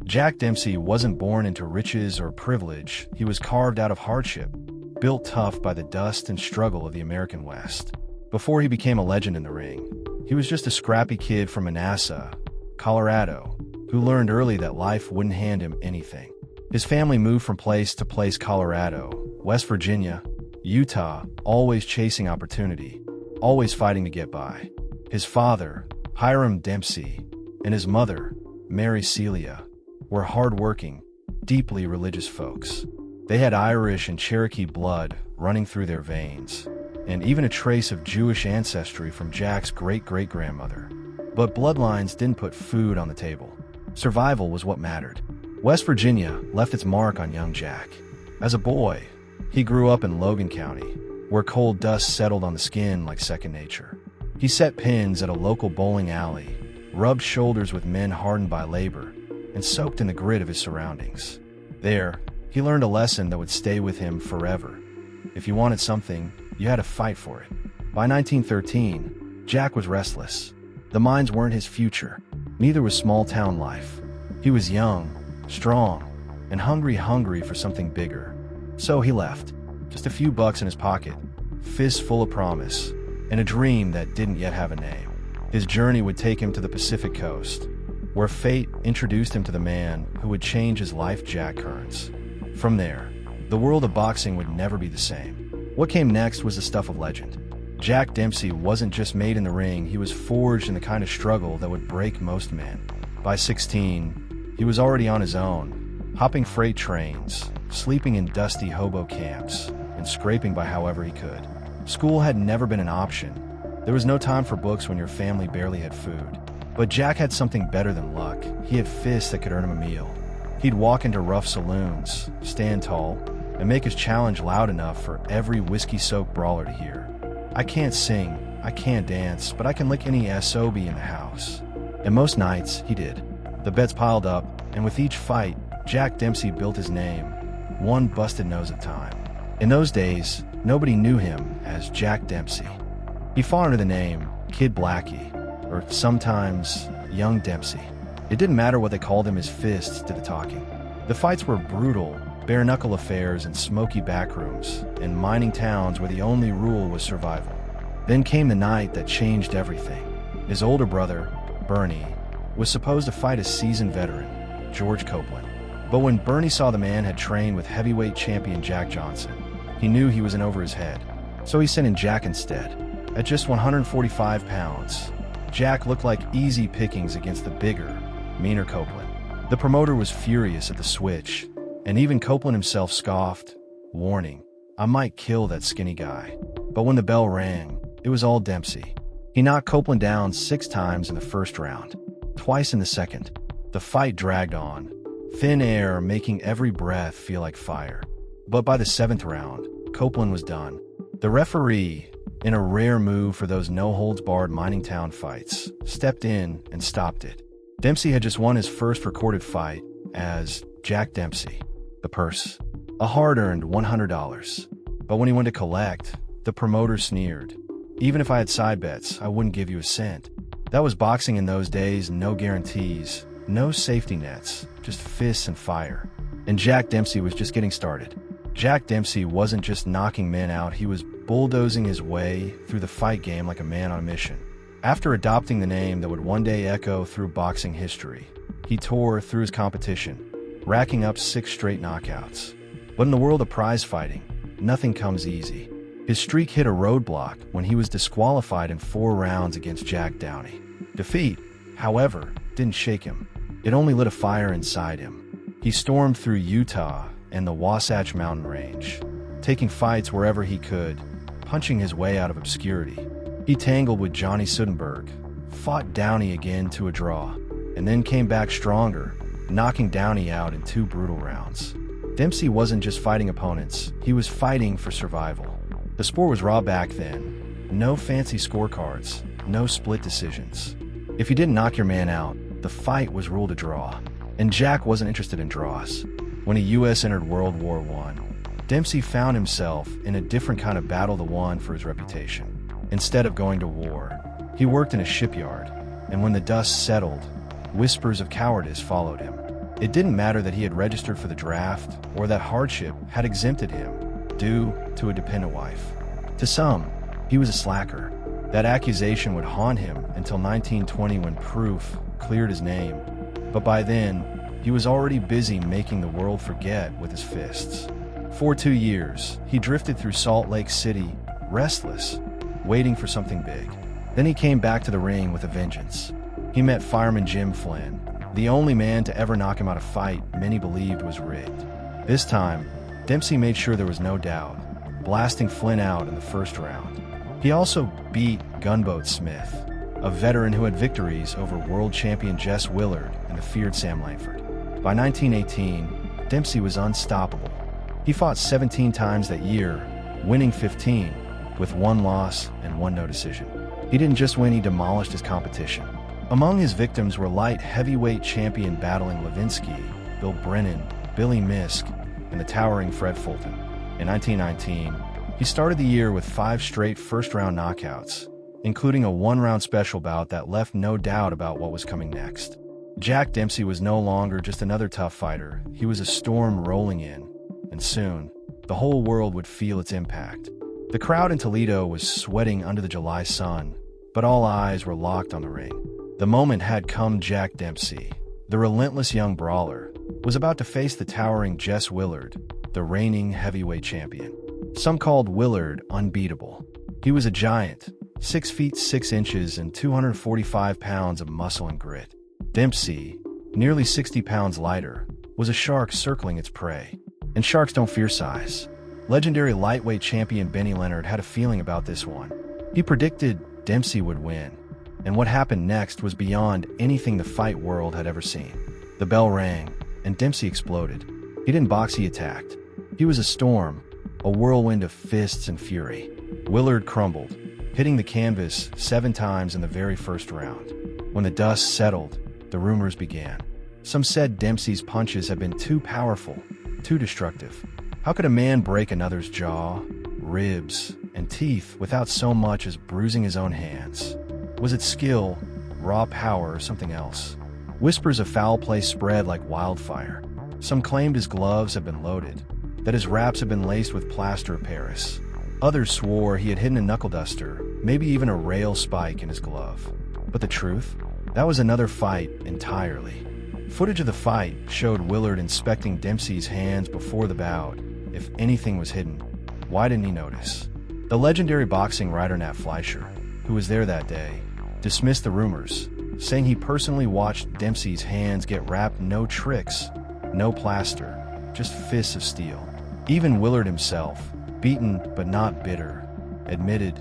Jack Dempsey wasn't born into riches or privilege. He was carved out of hardship, built tough by the dust and struggle of the American West. Before he became a legend in the ring, he was just a scrappy kid from Manassas, Colorado, who learned early that life wouldn't hand him anything. His family moved from place to place: Colorado, West Virginia, Utah, always chasing opportunity, always fighting to get by. His father, Hiram Dempsey, and his mother, Mary Celia, were hardworking, deeply religious folks. They had Irish and Cherokee blood running through their veins, and even a trace of Jewish ancestry from Jack's great-great-grandmother. But bloodlines didn't put food on the table. Survival was what mattered. West Virginia left its mark on young Jack. As a boy, he grew up in Logan County, where cold dust settled on the skin like second nature. He set pins at a local bowling alley, rubbed shoulders with men hardened by labor, and soaked in the grit of his surroundings. There, he learned a lesson that would stay with him forever. If you wanted something, you had to fight for it. By 1913, Jack was restless. The mines weren't his future. Neither was small-town life. He was young, strong, and hungry for something bigger. So he left, just a few bucks in his pocket, fists full of promise, and a dream that didn't yet have a name. His journey would take him to the Pacific Coast, where fate introduced him to the man who would change his life, Jack Kearns. From there, the world of boxing would never be the same. What came next was the stuff of legend. Jack Dempsey wasn't just made in the ring, he was forged in the kind of struggle that would break most men. By 16, he was already on his own, hopping freight trains, sleeping in dusty hobo camps, and scraping by however he could. School had never been an option. There was no time for books when your family barely had food. But Jack had something better than luck. He had fists that could earn him a meal. He'd walk into rough saloons, stand tall, and make his challenge loud enough for every whiskey-soaked brawler to hear. "I can't sing, I can't dance, but I can lick any SOB in the house." And most nights, he did. The bets piled up, and with each fight, Jack Dempsey built his name, one busted nose at a time. In those days, nobody knew him as Jack Dempsey. He fought under the name Kid Blackie, or sometimes Young Dempsey. It didn't matter what they called him, his fists did the talking. The fights were brutal, bare-knuckle affairs in smoky backrooms and mining towns where the only rule was survival. Then came the night that changed everything. His older brother, Bernie, was supposed to fight a seasoned veteran, George Copeland. But when Bernie saw the man had trained with heavyweight champion Jack Johnson, he knew he was in over his head. So he sent in Jack instead. At just 145 pounds, Jack looked like easy pickings against the bigger, meaner Copeland. The promoter was furious at the switch, and even Copeland himself scoffed, warning, "I might kill that skinny guy." But when the bell rang, it was all Dempsey. He knocked Copeland down 6 times in the first round, twice in the second. The fight dragged on, thin air making every breath feel like fire. But by the 7th round, Copeland was done. The referee, in a rare move for those no-holds-barred mining town fights, stepped in and stopped it. Dempsey had just won his first recorded fight as Jack Dempsey. The purse, a hard-earned $100. But when he went to collect, the promoter sneered. "Even if I had side bets, I wouldn't give you a cent." That was boxing in those days, no guarantees, no safety nets, just fists and fire. And Jack Dempsey was just getting started. Jack Dempsey wasn't just knocking men out, he was bulldozing his way through the fight game like a man on a mission. After adopting the name that would one day echo through boxing history, he tore through his competition, racking up 6 straight knockouts. But in the world of prize fighting, nothing comes easy. His streak hit a roadblock when he was disqualified in 4 rounds against Jack Downey. Defeat, however, didn't shake him. It only lit a fire inside him. He stormed through Utah and the Wasatch Mountain Range, taking fights wherever he could, punching his way out of obscurity. He tangled with Johnny Sudenberg, fought Downey again to a draw, and then came back stronger, knocking Downey out in 2 brutal rounds. Dempsey wasn't just fighting opponents, he was fighting for survival. The sport was raw back then. No fancy scorecards, no split decisions. If you didn't knock your man out, the fight was ruled a draw. And Jack wasn't interested in draws. When the U.S. entered World War I, Dempsey found himself in a different kind of battle than one for his reputation. Instead of going to war, he worked in a shipyard, and when the dust settled, whispers of cowardice followed him. It didn't matter that he had registered for the draft or that hardship had exempted him due to a dependent wife. To some, he was a slacker. That accusation would haunt him until 1920 when proof cleared his name. But by then, he was already busy making the world forget with his fists. For 2 years, he drifted through Salt Lake City, restless, waiting for something big. Then he came back to the ring with a vengeance. He met fireman Jim Flynn, the only man to ever knock him out of a fight many believed was rigged. This time, Dempsey made sure there was no doubt, blasting Flynn out in the first round. He also beat Gunboat Smith, a veteran who had victories over world champion Jess Willard and the feared Sam Langford. By 1918, Dempsey was unstoppable. He fought 17 times that year, winning 15, with 1 loss and 1 no decision. He didn't just win, he demolished his competition. Among his victims were light heavyweight champion battling Levinsky, Bill Brennan, Billy Misk, and the towering Fred Fulton. In 1919, he started the year with 5 straight first-round knockouts, including a 1-round special bout that left no doubt about what was coming next. Jack Dempsey was no longer just another tough fighter. He was a storm rolling in, and soon, the whole world would feel its impact. The crowd in Toledo was sweating under the July sun, but all eyes were locked on the ring. The moment had come. Jack Dempsey, the relentless young brawler, was about to face the towering Jess Willard, the reigning heavyweight champion. Some called Willard unbeatable. He was a giant, 6 feet 6 inches and 245 pounds of muscle and grit. Dempsey, nearly 60 pounds lighter, was a shark circling its prey. And sharks don't fear size. Legendary lightweight champion Benny Leonard had a feeling about this one. He predicted Dempsey would win, and what happened next was beyond anything the fight world had ever seen. The bell rang, and Dempsey exploded. He didn't box, he attacked. He was a storm, a whirlwind of fists and fury. Willard crumbled, hitting the canvas 7 times in the very first round. When the dust settled, the rumors began. Some said Dempsey's punches had been too powerful, too destructive. How could a man break another's jaw, ribs, and teeth without so much as bruising his own hands? Was it skill, raw power, or something else? Whispers of foul play spread like wildfire. Some claimed his gloves had been loaded, that his wraps had been laced with plaster of Paris. Others swore he had hidden a knuckle duster, maybe even a rail spike in his glove. But the truth? That was another fight entirely. Footage of the fight showed Willard inspecting Dempsey's hands before the bout. If anything was hidden, why didn't he notice? The legendary boxing writer Nat Fleischer, who was there that day, dismissed the rumors, saying he personally watched Dempsey's hands get wrapped. No tricks, no plaster, just fists of steel. Even Willard himself, beaten but not bitter, admitted,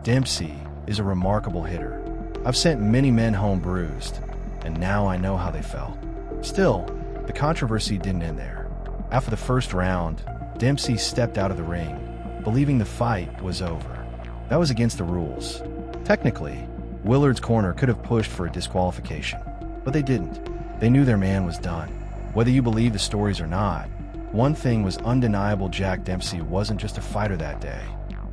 "Dempsey is a remarkable hitter. I've sent many men home bruised, and now I know how they felt." Still, the controversy didn't end there. After the first round, Dempsey stepped out of the ring, believing the fight was over. That was against the rules. Technically, Willard's corner could have pushed for a disqualification, but they didn't. They knew their man was done. Whether you believe the stories or not, one thing was undeniable: Jack Dempsey wasn't just a fighter that day.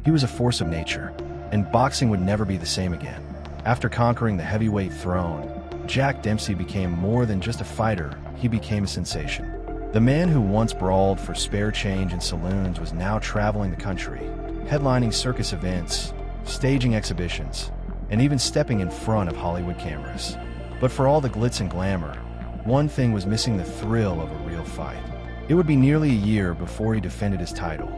He was a force of nature, and boxing would never be the same again. After conquering the heavyweight throne, Jack Dempsey became more than just a fighter, he became a sensation. The man who once brawled for spare change in saloons was now traveling the country, headlining circus events, staging exhibitions, and even stepping in front of Hollywood cameras. But for all the glitz and glamour, one thing was missing: the thrill of a real fight. It would be nearly a year before he defended his title.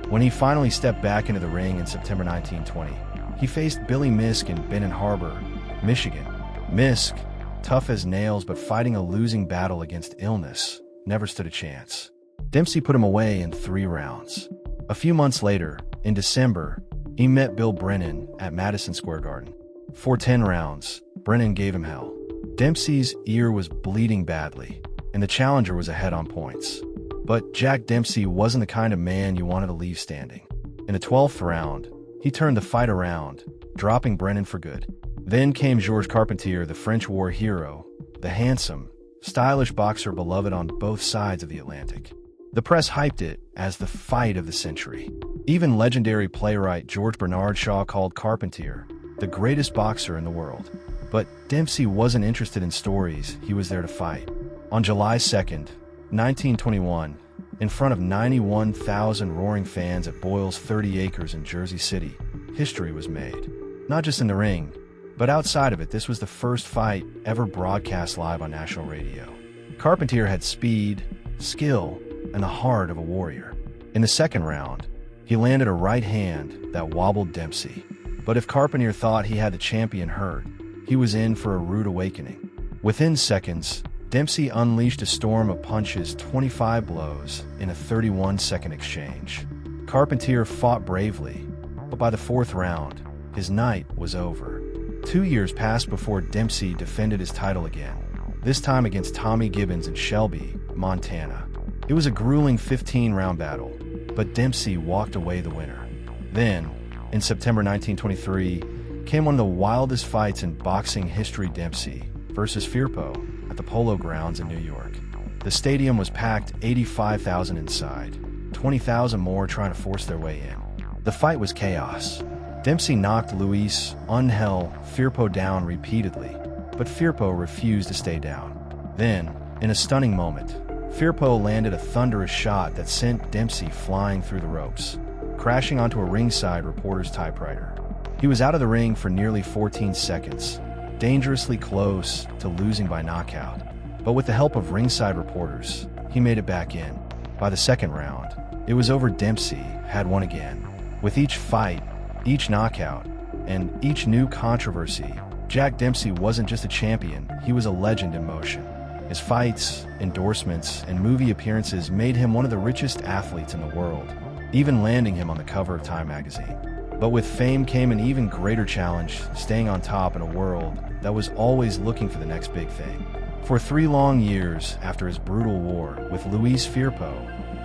When he finally stepped back into the ring in September 1920, he faced Billy Misk in Benton Harbor, Michigan. Misk, tough as nails but fighting a losing battle against illness, never stood a chance. Dempsey put him away in 3 rounds. A few months later, in December, he met Bill Brennan at Madison Square Garden. For 10 rounds, Brennan gave him hell. Dempsey's ear was bleeding badly, and the challenger was ahead on points. But Jack Dempsey wasn't the kind of man you wanted to leave standing. In the 12th round, he turned the fight around, dropping Brennan for good. Then came Georges Carpentier, the French war hero, the handsome, stylish boxer beloved on both sides of the Atlantic. The press hyped it as the fight of the century. Even legendary playwright George Bernard Shaw called Carpentier the greatest boxer in the world. But Dempsey wasn't interested in stories, he was there to fight. On July 2nd, 1921, in front of 91,000 roaring fans at Boyle's 30 Acres in Jersey City, history was made. Not just in the ring, but outside of it. This was the first fight ever broadcast live on national radio. Carpentier had speed, skill, and the heart of a warrior. In the second round, he landed a right hand that wobbled Dempsey. But if Carpentier thought he had the champion hurt, he was in for a rude awakening. Within seconds, Dempsey unleashed a storm of punches, 25 blows, in a 31-second exchange. Carpentier fought bravely, but by the fourth round, his night was over. 2 years passed before Dempsey defended his title again, this time against Tommy Gibbons in Shelby, Montana. It was a grueling 15-round battle, but Dempsey walked away the winner. Then, in September 1923, came one of the wildest fights in boxing history: Dempsey versus Firpo at the Polo Grounds in New York. The stadium was packed, 85,000 inside, 20,000 more trying to force their way in. The fight was chaos. Dempsey knocked Luis Angel Firpo down repeatedly, but Firpo refused to stay down. Then, in a stunning moment, Firpo landed a thunderous shot that sent Dempsey flying through the ropes, crashing onto a ringside reporter's typewriter. He was out of the ring for nearly 14 seconds, dangerously close to losing by knockout. But with the help of ringside reporters, he made it back in. By the second round, it was over. Dempsey had won again. With each fight, each knockout, and each new controversy, Jack Dempsey wasn't just a champion, he was a legend in motion. His fights, endorsements, and movie appearances made him one of the richest athletes in the world, even landing him on the cover of Time magazine. But with fame came an even greater challenge: staying on top in a world that was always looking for the next big thing. For 3 long years after his brutal war with Luis Firpo,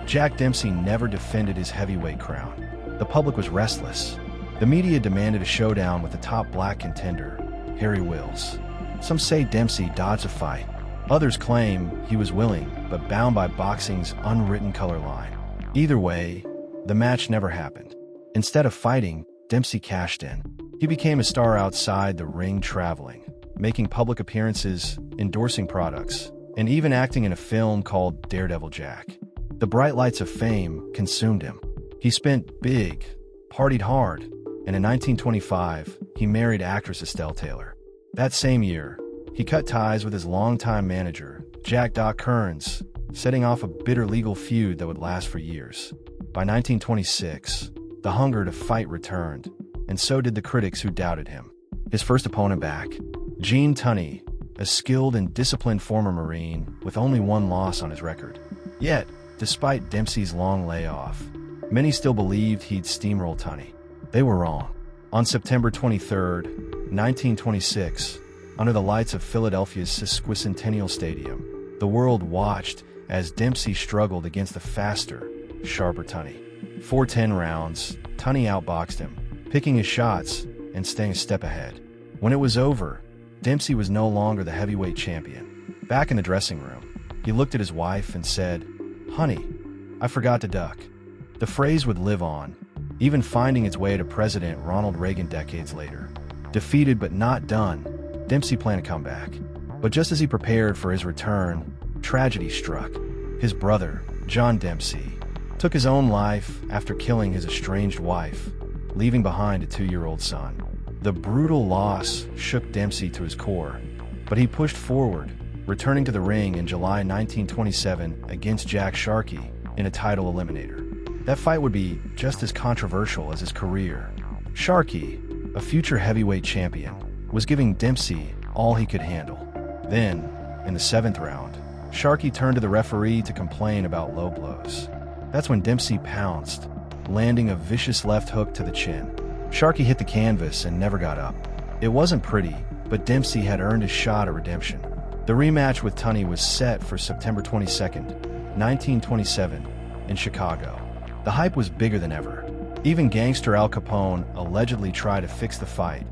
Jack Dempsey never defended his heavyweight crown. The public was restless. The media demanded a showdown with the top black contender, Harry Wills. Some say Dempsey dodged a fight. Others claim he was willing, but bound by boxing's unwritten color line. Either way, the match never happened. Instead of fighting, Dempsey cashed in. He became a star outside the ring, traveling, making public appearances, endorsing products, and even acting in a film called Daredevil Jack. The bright lights of fame consumed him. He spent big, partied hard, and in 1925, he married actress Estelle Taylor. That same year, he cut ties with his longtime manager, Jack "Doc" Kearns, setting off a bitter legal feud that would last for years. By 1926, the hunger to fight returned, and so did the critics who doubted him. His first opponent back, Gene Tunney, a skilled and disciplined former Marine with only 1 loss on his record. Yet, despite Dempsey's long layoff, many still believed he'd steamroll Tunney. They were wrong. On September 23, 1926, under the lights of Philadelphia's Sesquicentennial Stadium, the world watched as Dempsey struggled against the faster, sharper Tunney. For 10 rounds, Tunney outboxed him, picking his shots and staying a step ahead. When it was over, Dempsey was no longer the heavyweight champion. Back in the dressing room, he looked at his wife and said, "Honey, I forgot to duck." The phrase would live on, even finding its way to President Ronald Reagan decades later. Defeated but not done, Dempsey planned a comeback. But just as he prepared for his return, tragedy struck. His brother, John Dempsey, took his own life after killing his estranged wife, leaving behind a 2-year-old son. The brutal loss shook Dempsey to his core, but he pushed forward, returning to the ring in July 1927 against Jack Sharkey in a title eliminator. That fight would be just as controversial as his career. Sharkey, a future heavyweight champion, was giving Dempsey all he could handle. Then, in the 7th round, Sharkey turned to the referee to complain about low blows. That's when Dempsey pounced, landing a vicious left hook to the chin. Sharkey hit the canvas and never got up. It wasn't pretty, but Dempsey had earned his shot at redemption. The rematch with Tunney was set for September 22, 1927, in Chicago. The hype was bigger than ever. Even gangster Al Capone allegedly tried to fix the fight,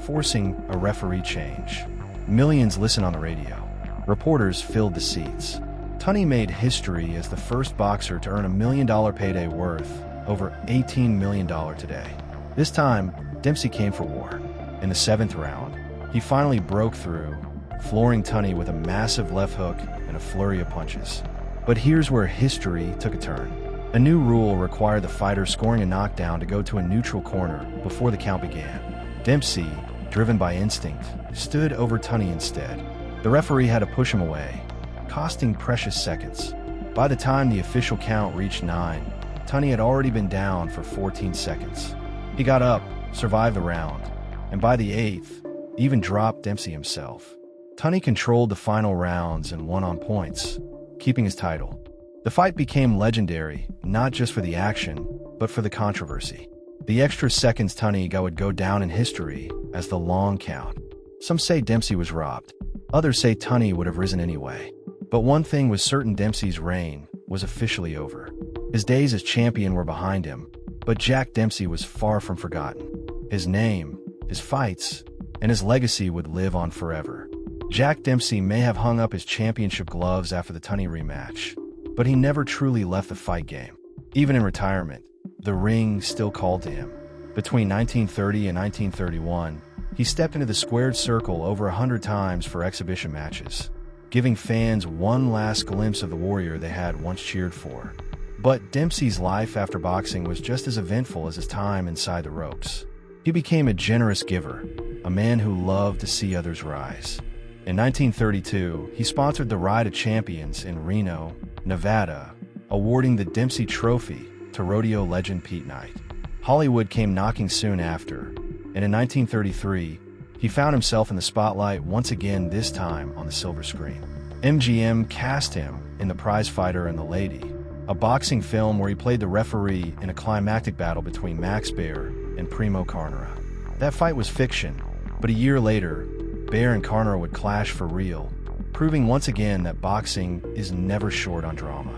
forcing a referee change. Millions listened on the radio. Reporters filled the seats. Tunney made history as the first boxer to earn $1 million payday worth over $18 million today. This time, Dempsey came for war. In the 7th round, he finally broke through, flooring Tunney with a massive left hook and a flurry of punches. But here's where history took a turn. A new rule required the fighter scoring a knockdown to go to a neutral corner before the count began. Dempsey, driven by instinct, stood over Tunney instead. The referee had to push him away, costing precious seconds. By the time the official count reached 9, Tunney had already been down for 14 seconds. He got up, survived the round, and by the 8th, even dropped Dempsey himself. Tunney controlled the final rounds and won on points, keeping his title. The fight became legendary, not just for the action, but for the controversy. The extra seconds Tunney got would go down in history as the long count. Some say Dempsey was robbed. Others say Tunney would have risen anyway. But one thing was certain: Dempsey's reign was officially over. His days as champion were behind him, but Jack Dempsey was far from forgotten. His name, his fights, and his legacy would live on forever. Jack Dempsey may have hung up his championship gloves after the Tunney rematch, but he never truly left the fight game. Even in retirement, the ring still called to him. Between 1930 and 1931, he stepped into the squared circle over 100 times for exhibition matches, giving fans one last glimpse of the warrior they had once cheered for. But Dempsey's life after boxing was just as eventful as his time inside the ropes. He became a generous giver, a man who loved to see others rise. In 1932, he sponsored the Ride of Champions in Reno, Nevada, awarding the Dempsey Trophy to rodeo legend Pete Knight. Hollywood came knocking soon after, and in 1933, he found himself in the spotlight once again, this time on the silver screen. MGM cast him in The Prize Fighter and the Lady, a boxing film where he played the referee in a climactic battle between Max Baer and Primo Carnera. That fight was fiction, but a year later, Baer and Carnera would clash for real, proving once again that boxing is never short on drama.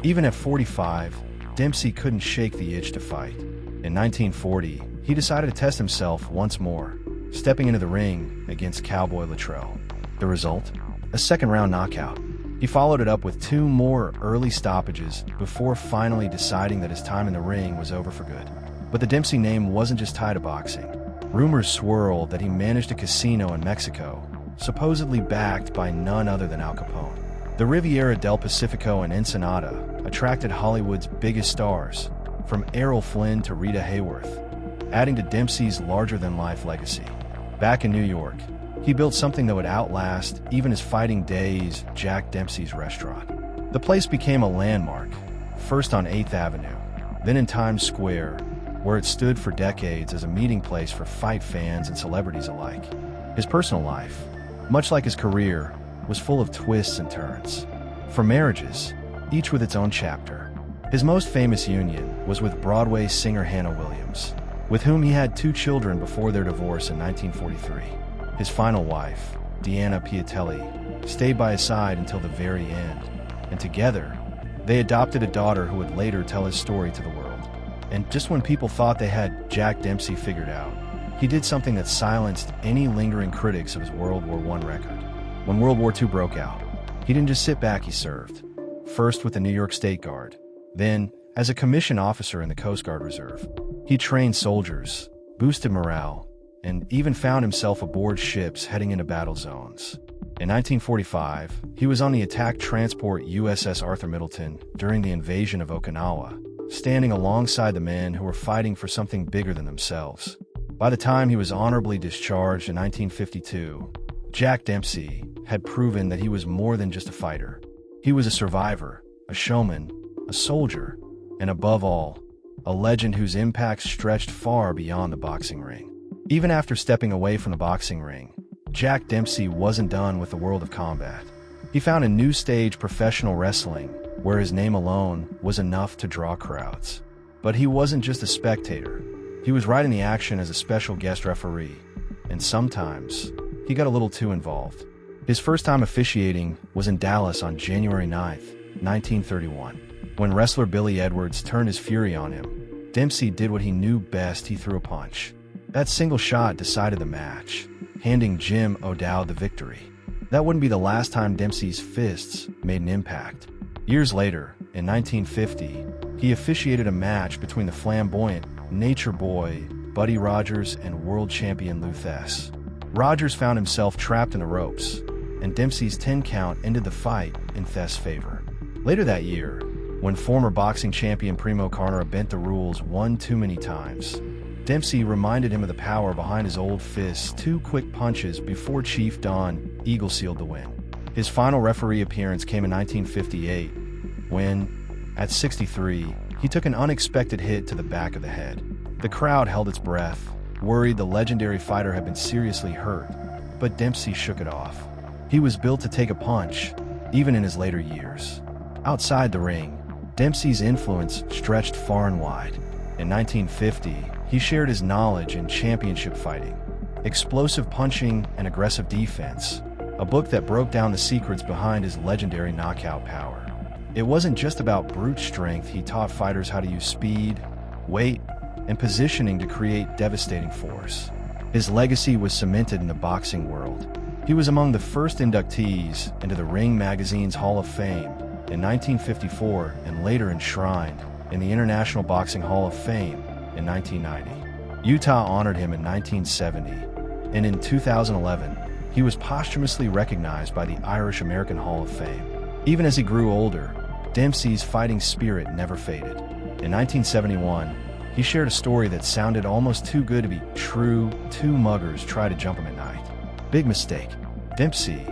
Even at 45, Dempsey couldn't shake the itch to fight. In 1940, he decided to test himself once more, stepping into the ring against Cowboy Luttrell. The result? A second-round knockout. He followed it up with 2 more early stoppages before finally deciding that his time in the ring was over for good. But the Dempsey name wasn't just tied to boxing. Rumors swirled that he managed a casino in Mexico, supposedly backed by none other than Al Capone. The Riviera del Pacifico in Ensenada attracted Hollywood's biggest stars, from Errol Flynn to Rita Hayworth, adding to Dempsey's larger-than-life legacy. Back in New York, he built something that would outlast even his fighting days, Jack Dempsey's Restaurant. The place became a landmark, first on 8th Avenue, then in Times Square, where it stood for decades as a meeting place for fight fans and celebrities alike. His personal life, much like his career, was full of twists and turns. For marriages, each with its own chapter. His most famous union was with Broadway singer Hannah Williams, with whom he had 2 children before their divorce in 1943. His final wife, Deanna Piatelli, stayed by his side until the very end, and together, they adopted a daughter who would later tell his story to the world. And just when people thought they had Jack Dempsey figured out, he did something that silenced any lingering critics of his World War I record. When World War II broke out, he didn't just sit back, he served. First with the New York State Guard, then as a commissioned officer in the Coast Guard Reserve. He trained soldiers, boosted morale, and even found himself aboard ships heading into battle zones. In 1945, he was on the attack transport USS Arthur Middleton during the invasion of Okinawa, standing alongside the men who were fighting for something bigger than themselves. By the time he was honorably discharged in 1952, Jack Dempsey had proven that he was more than just a fighter. He was a survivor, a showman, a soldier, and above all, a legend whose impact stretched far beyond the boxing ring. Even after stepping away from the boxing ring, Jack Dempsey wasn't done with the world of combat. He found a new stage, professional wrestling, where his name alone was enough to draw crowds. But he wasn't just a spectator. He was right in the action as a special guest referee, and sometimes he got a little too involved. His first time officiating was in Dallas on January 9th, 1931. When wrestler Billy Edwards turned his fury on him, Dempsey did what he knew best: he threw a punch. That single shot decided the match, handing Jim O'Dowd the victory. That wouldn't be the last time Dempsey's fists made an impact. Years later, in 1950, he officiated a match between the flamboyant Nature Boy Buddy Rogers and world champion Lou Thesz. Rogers found himself trapped in the ropes, and Dempsey's 10 count ended the fight in Theth's favor. Later that year, when former boxing champion Primo Carnera bent the rules one too many times, Dempsey reminded him of the power behind his old fists, 2 quick punches before Chief Don Eagle sealed the win. His final referee appearance came in 1958, when, at 63, he took an unexpected hit to the back of the head. The crowd held its breath, worried the legendary fighter had been seriously hurt, but Dempsey shook it off. He was built to take a punch, even in his later years. Outside the ring, Dempsey's influence stretched far and wide. In 1950, he shared his knowledge in championship fighting, explosive punching, and aggressive defense, a book that broke down the secrets behind his legendary knockout power. It wasn't just about brute strength. He taught fighters how to use speed, weight, and positioning to create devastating force. His legacy was cemented in the boxing world. He was among the first inductees into the Ring Magazine's Hall of Fame in 1954 and later enshrined in the International Boxing Hall of Fame in 1990. Utah honored him in 1970, and in 2011, he was posthumously recognized by the Irish American Hall of Fame. Even as he grew older, Dempsey's fighting spirit never faded. In 1971, he shared a story that sounded almost too good to be true. 2 muggers tried to jump him at night. Big mistake. Dempsey,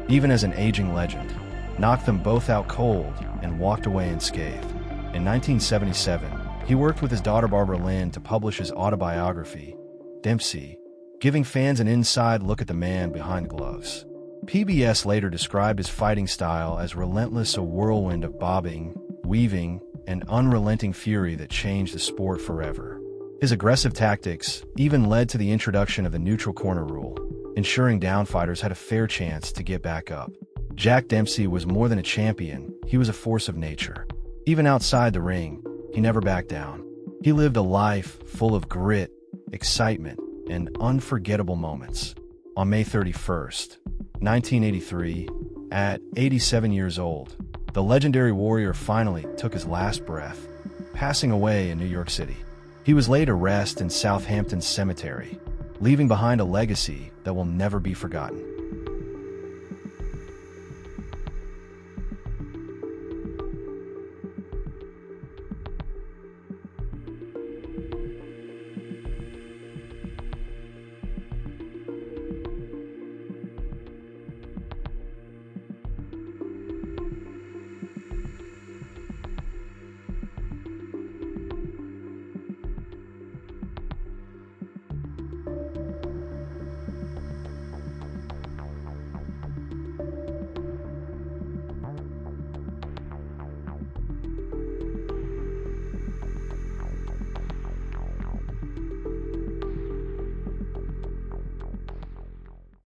even as an aging legend, knocked them both out cold and walked away unscathed. In 1977, he worked with his daughter Barbara Lynn to publish his autobiography, Dempsey, giving fans an inside look at the man behind the gloves. PBS later described his fighting style as relentless, a whirlwind of bobbing, weaving, and unrelenting fury that changed the sport forever. His aggressive tactics even led to the introduction of the neutral corner rule, ensuring down fighters had a fair chance to get back up. Jack Dempsey was more than a champion, he was a force of nature. Even outside the ring, he never backed down. He lived a life full of grit, excitement, and unforgettable moments. On May 31st, 1983, at 87 years old, the legendary warrior finally took his last breath, passing away in New York City. He was laid to rest in Southampton's cemetery, leaving behind a legacy that will never be forgotten.